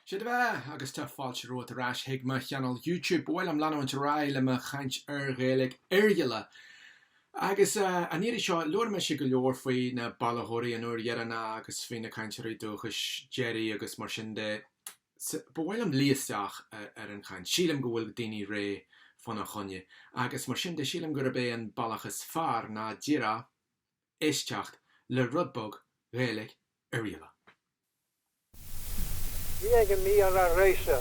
Siad bheith agus tá fáilte rud arás hiag mar cheanal YouTube bhfuil am leanúint ráil am a chaint Gaelg Oriel. Agus aníri seo luair me si go leor faoi na ballachóirí an Orielna agus faoin na caintirí dúchas Jerry agus mar sin de bhfuil am líosteach ar an chaint. Sílam go bhfuil daoine ré fanna chonne. Agus mar sin de sílam go raibh an ballachas fearr na díra éisteacht le rudbog Gaelg Oriel. Viege mi a reise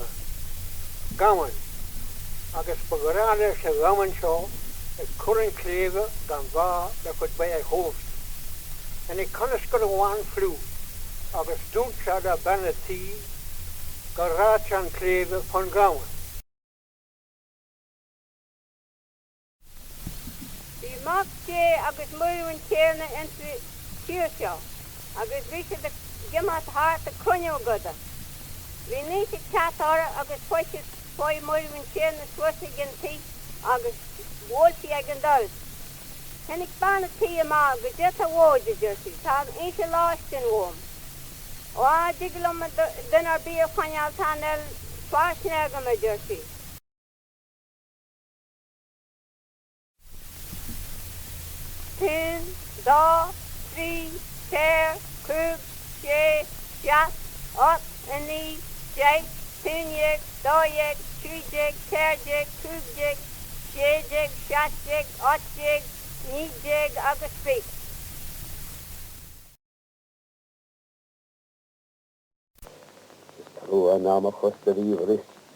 gaman agus begrade se gaman seo het current klewe dan waar dat het bij hoofd. En ik kan es go waan vloe agus doen se da benne tí garaat aan klewe van gaman. Die maakt je agus moeien kerne en tiertje agus wist de gemat hart de konjo godda. We need to chat agus poisje foi moeien kerne swasig en tí agus woltie egen dal. En ik ban het tie ma gedet a woordje jussie. Tam eentje last in woom. O diglom dinner beer van jou tanel zwaartnergen me jussie. Tien, da, 3, 4, 5, 6, 7, 8 en 9, 10, 10, 12, 20, 30, 20, 60, 60, 80, 90 agus 5. Rua nama chosta vi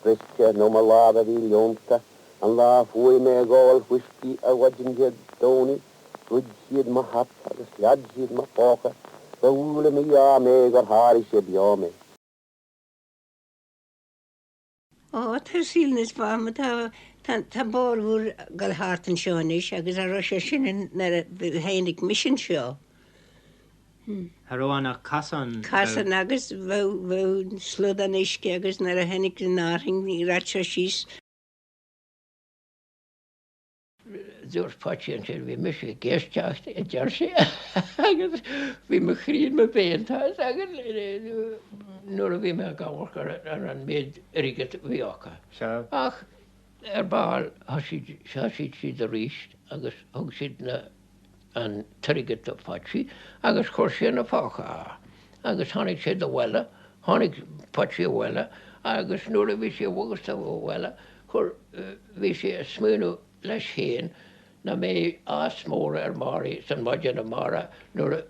friske noma lada vi ljonta an la fwy me gol whisky a wadjin jed doni Rudjid ma hat agus ladjid ma foka Ba ule me ja me gar hari se biame Tá sílnas bá tá bórhúr gal hátan seonis agus a roise sin na hénig mission seo. Harróánach casan. Casan agus bh slud an isce agus na a hennig náring í ratse síos. Dúr pátíon sin bhí me sé géisteacht i dear sé agus bhí me chrín me béantá agus nuair a bhí me gáhar ar an méid rigad bhíocha. Ach báil siad siad a ríist agus thug siad na an trigad a pátí agus chuir sé na fácha agus tháinig sé do bhile, tháinig pátí a bhile agus nuair a bhí sé bhgus a bhile chur bhí sé smúnú leis chéan na mé asmór ar marí san maidin a mara nuair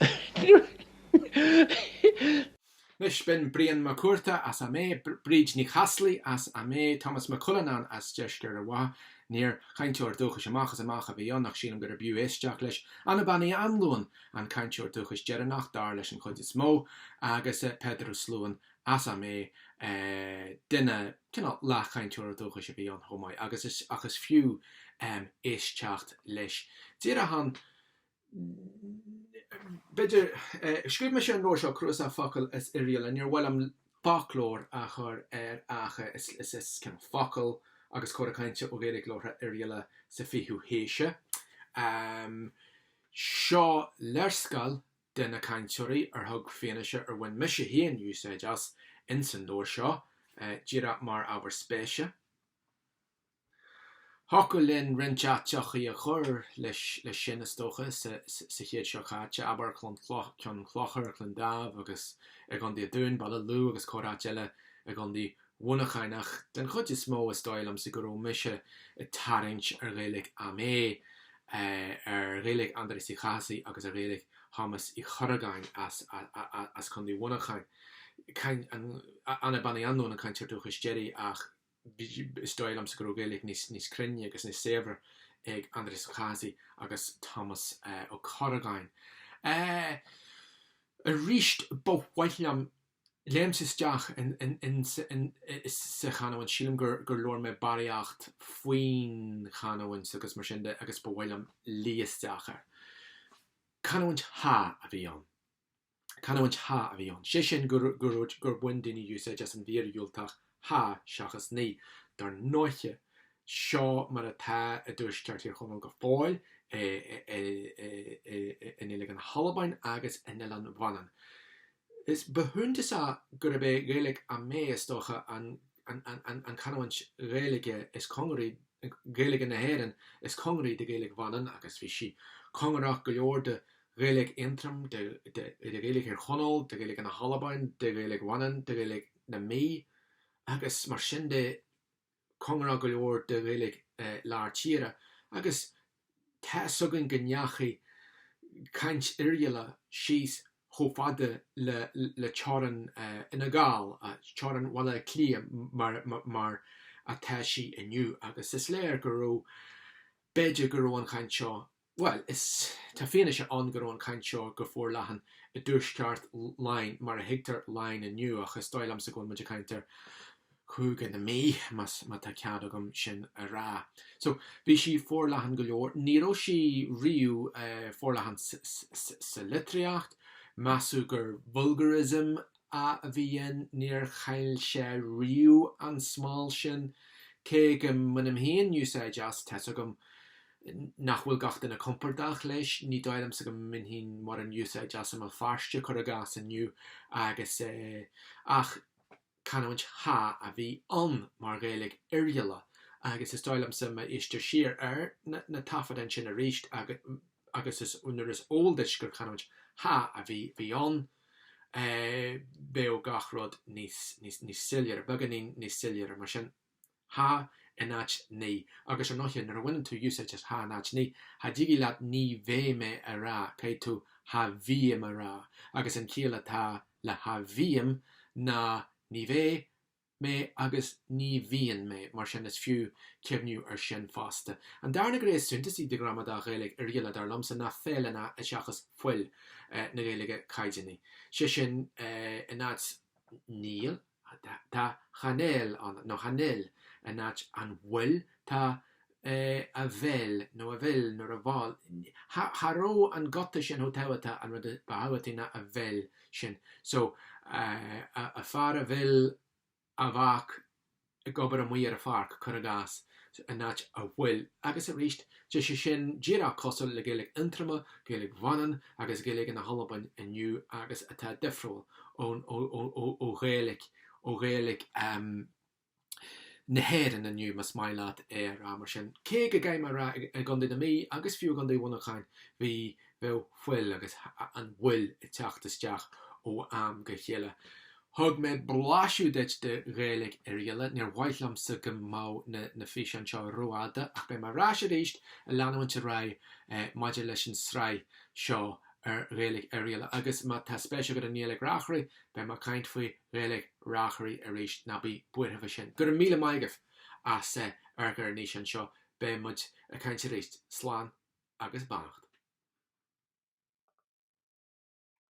Nis bin Brian McCourta as a mé Bríd ní Chaslí as a mé Thomas McCullanan as deisgur a bhá níor chaintúir dúchas amachchas amach a bhí annach sílam gur a bú éisteach leis anna bannaí anlúin an chaintúir dúchas dearannach dar leis an chuid is mó agus Pedro Slúin as a mé duine le chaintúir dúchas a bhí an thomáid agus fiú éisteacht leis. Dír a han beidir scríb me sé an nóir seo cruas a focail is Oriel an níor bhfuil am baclór a chur acha is focail agus chuir a chainte ó Gaelg lóra Oriel sa fiú héise. Seo lerscail den na caintúirí ar thug féanaise ar bhain me sé héan úsáid as in san dóir seo díra mar aber spéise. Hocail linn rinteateachaí a chur leis sin is dócha sa chéad seo chaite aber chun clochar chun dámh agus ag an dí dún balla lú agus choráit eile ag an dí bhunachainach den chud is mó is dóilm sa gur ó mise i tarint ar Gaelg a mé ar Gaelg Andrés i chasaí agus ar Gaelg Thomas i choragain as chun dí bhunachain. Anna bannaí anún an caintear dúchas Jerry ach is dóilm sa gur ó Gaelg níos crinne agus níos séver ag Andrés Chasaí agus Thomas ó choragain. A ríist bóhhaithlam léimsisteach sa Canúint sílam gur leor me baríocht faoin Canúint agus mar sin agus bhfuilm líosteachar. Canúint ha a bhí an. Canúint ha a bhí an. Sé sin gur buin daoine úsáid as an bhíorúilteach ha seachas ní dar nóiche seo mar atá a dúisteartí chun go fáil in an Hallbain agus in an bhanan. is behunte sa gur be Gaelg a mé stocha an Canúintí Gaelige is congri Gaelig na heren is congri de Gaelig vannen agus vi si kongerach go leor de Gaelig intrum de Gaelig chonol de Gaelig an Hallbain de Gaelig vannen de Gaelig na mé agus mar sin de kongerach go leor de Gaelig laartire agus te sugin gneachi kaint Oriel she's hofade le charan in a gal charan wala clia mar a tashi inu agus is leir guru beja guru an kaincho well is ta finish on guru an kaincho go for lahan a durchkart line mar a hector line inu agus stoilam se gon mit kainter Cúgan na mé mas mata ceadagam sin a rá. So bhí si fórlahan go leor, níró si riú fórlahan sa litriacht, masú gur vulgarism a bhíon níor chail sé riú an smáil sin, cé go munim héin úsáid as tesagam nach bhfuil gach in a compordach leis, ní dóidem sa go min hín mar an úsáid as am a farste chu a gas aniu agus ach Canúintí ha a bhí an mar Gaelig Oriel agus is stoilm sem iste siar na tafaden sin a ríist agus is under is oldish gur Canúintí ha a bhí an beo gachrod níos silliar beganín níos silliar mar sin ha enach ní agus an nachin ar winnan tú usage as ha enach ní ha digi lat ní bhé me a rá cé tú ha bhíam a rá agus an cíla tá le ha bhíam na ní bhé mé agus ní bhíon mé mar sin is fiú cemniú ar sin fásta. An darna grééis suntasí de gramada Gaelig Oriel dar lomsa na féilena a seachas foiil na Gaelige caidiní. Si sin inát níl tá chanéil an nó chanéil inát an bhfuil tá a bhil nó a bhil nó a bháil. Haró an gota sin ho táhata an rud bahatína a bhil sin. So a far a bhil a bhach a gobar a muir a farc chur a gas a nát a bhfuil agus a ríist de sé sin díra cosol le Gaelig intrama, Gaelig bhanan agus Gaelig in a Hallbain aniu agus atá difriúil ó Gaelig na héan aniu mas mailaat mar sin. Cé go gaim ra a gandí na mí agus fiú gandí bhnachain bhí bheith foiil agus an bhfuil i teachtasteach ó am go chéile. Thug me bláisiú deit de Gaelig Oriel níor bhaithlam sa go má na fís an seo roiáda ach be mar rá sé ríist a leanhainte ra maidir leis an srá seo ar Gaelig Oriel agus má tá spéise go an nílig ráchaí be mar caint faoi Gaelig ráchaí a ríist na bí buirtha sin. Gur míle maigah as ar gur níos an seo be mud a cainte ríist slán agus bannacht.